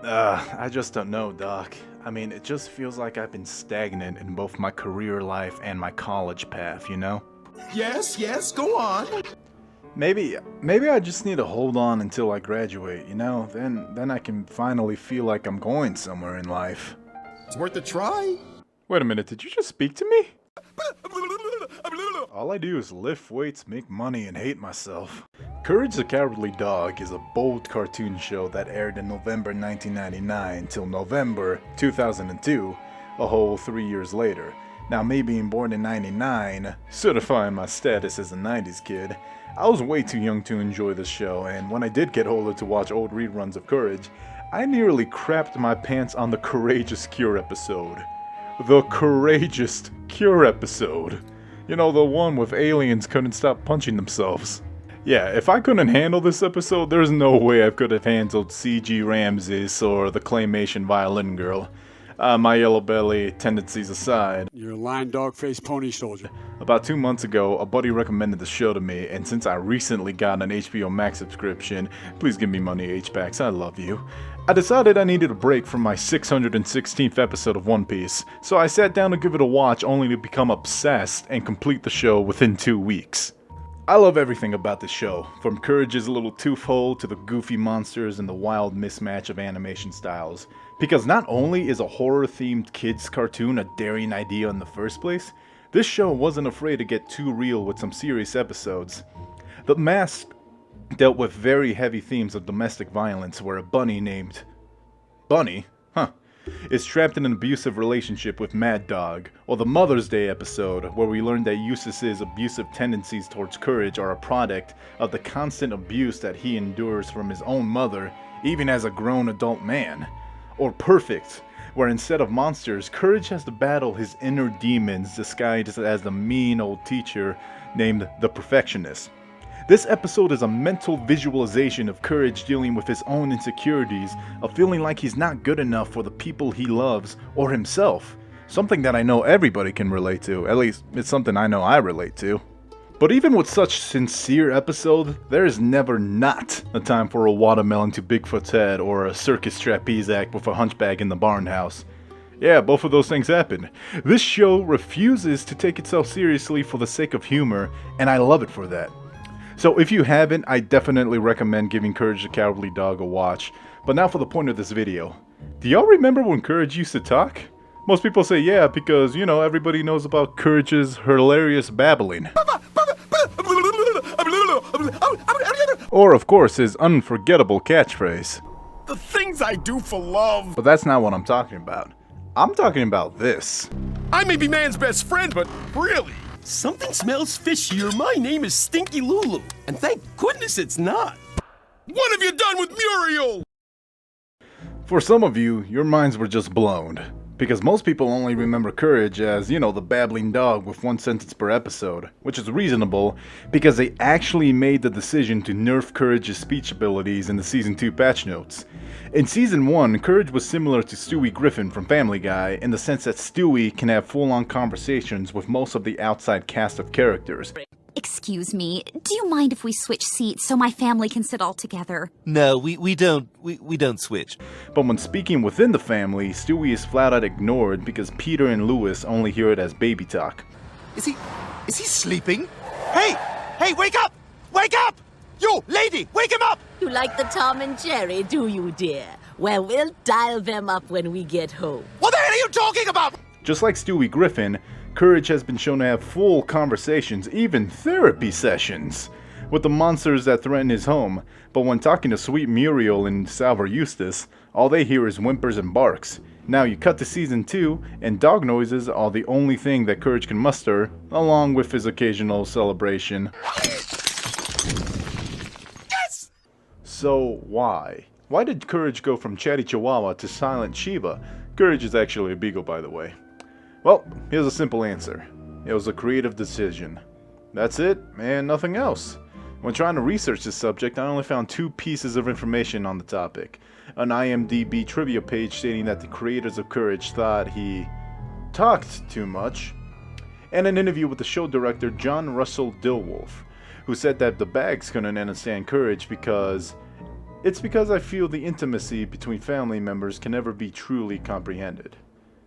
I just don't know, Doc. I mean, it just feels like I've been stagnant in both my career life and my college path, you know? Yes, go on. Maybe I just need to hold on until I graduate, you know? Then I can finally feel like I'm going somewhere in life. It's worth a try. Wait a minute, did you just speak to me? All I do is lift weights, make money, and hate myself. Courage the Cowardly Dog is a bold cartoon show that aired in November 1999 till November 2002, a whole 3 years later. Now, me being born in 99, certifying my status as a 90s kid, I was way too young to enjoy this show, and when I did get older to watch old reruns of Courage, I nearly crapped my pants on the Courageous Cure episode. The Courageous Cure episode. You know, the one with aliens couldn't stop punching themselves. Yeah, if I couldn't handle this episode, there's no way I could have handled C.G. Ramses or the claymation violin girl. My yellow belly tendencies aside. You're a lying dog-faced pony soldier. About 2 months ago, a buddy recommended the show to me, and since I recently got an HBO Max subscription, please give me money, H-Backs, I love you. I decided I needed a break from my 616th episode of One Piece, so I sat down to give it a watch only to become obsessed and complete the show within 2 weeks. I love everything about this show, from Courage's little tooth hole to the goofy monsters and the wild mismatch of animation styles. Because not only is a horror-themed kids cartoon a daring idea in the first place, this show wasn't afraid to get too real with some serious episodes. The Mask dealt with very heavy themes of domestic violence where a bunny named Bunny, is trapped in an abusive relationship with Mad Dog, or the Mother's Day episode where we learn that Eustace's abusive tendencies towards Courage are a product of the constant abuse that he endures from his own mother, even as a grown adult man. Or Perfect, where instead of monsters, Courage has to battle his inner demons disguised as the mean old teacher named the Perfectionist. This episode is a mental visualization of Courage dealing with his own insecurities, of feeling like he's not good enough for the people he loves or himself. Something that I know everybody can relate to, at least it's something I know I relate to. But even with such sincere episode, there is never not a time for a watermelon to Bigfoot's head or a circus trapeze act with a hunchback in the barn house. Yeah, both of those things happen. This show refuses to take itself seriously for the sake of humor, and I love it for that. So if you haven't, I definitely recommend giving Courage the Cowardly Dog a watch. But now for the point of this video. Do y'all remember when Courage used to talk? Most people say yeah, because, you know, everybody knows about Courage's hilarious babbling. Or, of course, his unforgettable catchphrase. The things I do for love. But that's not what I'm talking about. I'm talking about this. I may be man's best friend, but really, something smells fishy or my name is Stinky Lulu. And thank goodness it's not. What have you done with Muriel? For some of you, your minds were just blown. Because most people only remember Courage as, you know, the babbling dog with 1 sentence per episode, which is reasonable because they actually made the decision to nerf Courage's speech abilities in the Season 2 patch notes. In Season 1, Courage was similar to Stewie Griffin from Family Guy in the sense that Stewie can have full-on conversations with most of the outside cast of characters. Excuse me, do you mind if we switch seats so my family can sit all together? No, we don't switch. But when speaking within the family, Stewie is flat out ignored because Peter and Louis only hear it as baby talk. Is he sleeping? Hey, wake up! Wake up! You, lady, wake him up! You like the Tom and Jerry, do you, dear? Well, we'll dial them up when we get home. What the hell are you talking about? Just like Stewie Griffin, Courage has been shown to have full conversations, even therapy sessions, with the monsters that threaten his home, but when talking to Sweet Muriel and Salvor Eustace, all they hear is whimpers and barks. Now you cut to Season 2, and dog noises are the only thing that Courage can muster, along with his occasional celebration. Yes! So why? Why did Courage go from chatty chihuahua to silent Shiva? Courage is actually a beagle, by the way. Well, here's a simple answer. It was a creative decision. That's it, and nothing else. When trying to research this subject, I only found 2 pieces of information on the topic. An IMDb trivia page stating that the creators of Courage thought he talked too much, and an interview with the show director John Russell Dilwolf. who said that the Bags couldn't understand Courage because it's because I feel the intimacy between family members can never be truly comprehended.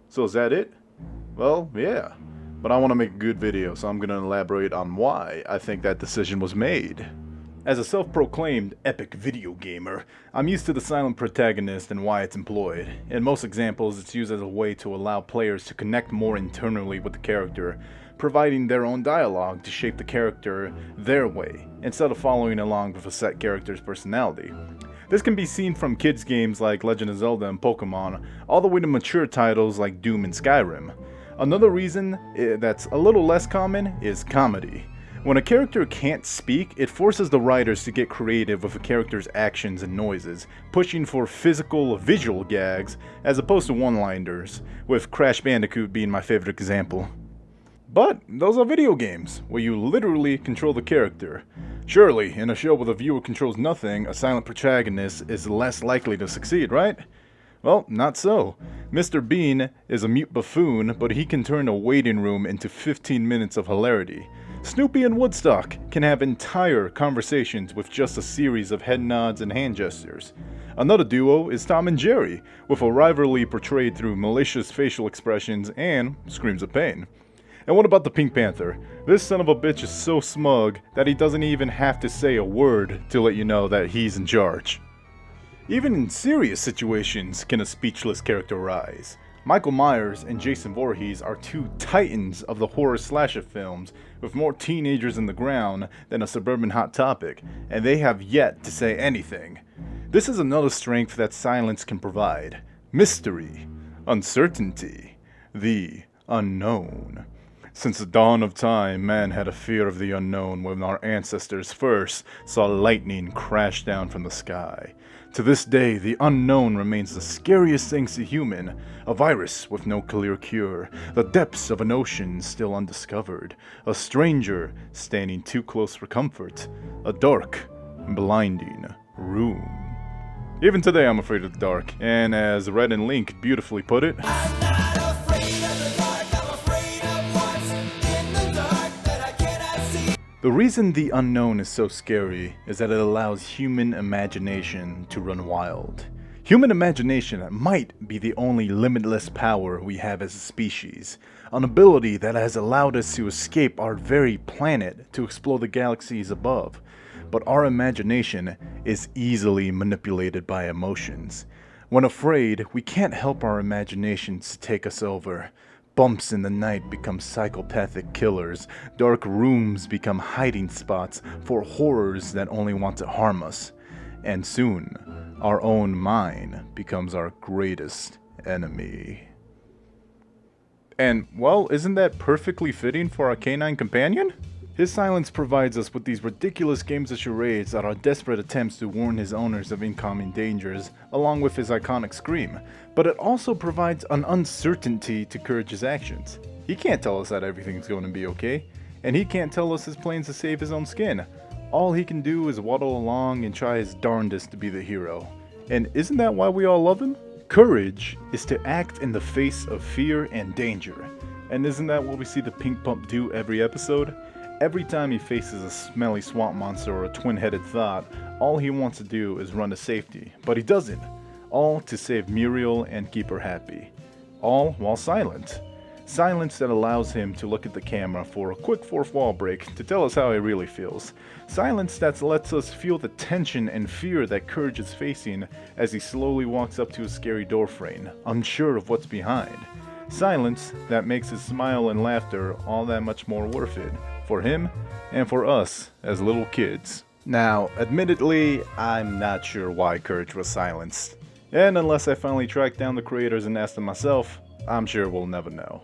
So is that it? Well, yeah. But I want to make a good video, so I'm going to elaborate on why I think that decision was made. As a self-proclaimed epic video gamer, I'm used to the silent protagonist and why it's employed. In most examples, it's used as a way to allow players to connect more internally with the character, providing their own dialogue to shape the character their way, instead of following along with a set character's personality. This can be seen from kids games like Legend of Zelda and Pokemon, all the way to mature titles like Doom and Skyrim. Another reason that's a little less common is comedy. When a character can't speak, it forces the writers to get creative with a character's actions and noises, pushing for physical, visual gags as opposed to one-liners, with Crash Bandicoot being my favorite example. But those are video games, where you literally control the character. Surely, in a show where the viewer controls nothing, a silent protagonist is less likely to succeed, right? Well, not so. Mr. Bean is a mute buffoon, but he can turn a waiting room into 15 minutes of hilarity. Snoopy and Woodstock can have entire conversations with just a series of head nods and hand gestures. Another duo is Tom and Jerry, with a rivalry portrayed through malicious facial expressions and screams of pain. And what about the Pink Panther? This son of a bitch is so smug that he doesn't even have to say a word to let you know that he's in charge. Even in serious situations can a speechless character rise. Michael Myers and Jason Voorhees are two titans of the horror slasher films, with more teenagers in the ground than a suburban Hot Topic, and they have yet to say anything. This is another strength that silence can provide. Mystery, uncertainty, the unknown. Since the dawn of time, man had a fear of the unknown when our ancestors first saw lightning crash down from the sky. To this day, the unknown remains the scariest thing to human. A virus with no clear cure, the depths of an ocean still undiscovered, a stranger standing too close for comfort, a dark, blinding room. Even today I'm afraid of the dark, and as Red and Link beautifully put it, the reason the unknown is so scary is that it allows human imagination to run wild. Human imagination might be the only limitless power we have as a species, an ability that has allowed us to escape our very planet to explore the galaxies above. But our imagination is easily manipulated by emotions. When afraid, we can't help our imaginations take us over. Bumps in the night become psychopathic killers. Dark rooms become hiding spots for horrors that only want to harm us. And soon, our own mind becomes our greatest enemy. And, well, isn't that perfectly fitting for our canine companion? His silence provides us with these ridiculous games of charades that are desperate attempts to warn his owners of incoming dangers, along with his iconic scream, but it also provides an uncertainty to Courage's actions. He can't tell us that everything's going to be okay, and he can't tell us his plans to save his own skin. All he can do is waddle along and try his darndest to be the hero. And isn't that why we all love him? Courage is to act in the face of fear and danger. And isn't that what we see the Pink Pump do every episode? Every time he faces a smelly swamp monster or a twin-headed thought, all he wants to do is run to safety, but he doesn't. All to save Muriel and keep her happy. All while silent. Silence that allows him to look at the camera for a quick fourth wall break to tell us how he really feels. Silence that lets us feel the tension and fear that Courage is facing as he slowly walks up to a scary doorframe, unsure of what's behind. Silence that makes his smile and laughter all that much more worth it. For him, and for us as little kids. Now, admittedly, I'm not sure why Courage was silenced. And unless I finally track down the creators and ask them myself, I'm sure we'll never know.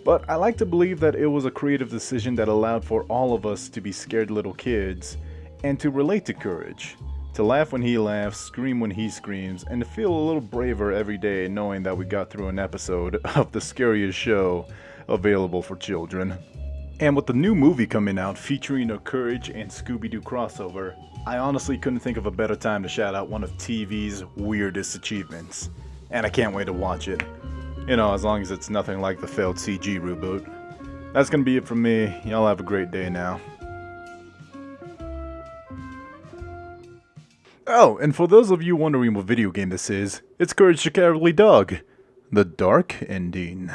But I like to believe that it was a creative decision that allowed for all of us to be scared little kids, and to relate to Courage. To laugh when he laughs, scream when he screams, and to feel a little braver every day knowing that we got through an episode of the scariest show available for children. And with the new movie coming out featuring a Courage and Scooby-Doo crossover, I honestly couldn't think of a better time to shout out one of TV's weirdest achievements. And I can't wait to watch it. You know, as long as it's nothing like the failed CG reboot. That's gonna be it from me. Y'all have a great day now. Oh, and for those of you wondering what video game this is, it's Courage the Cowardly Dog, the Dark Ending.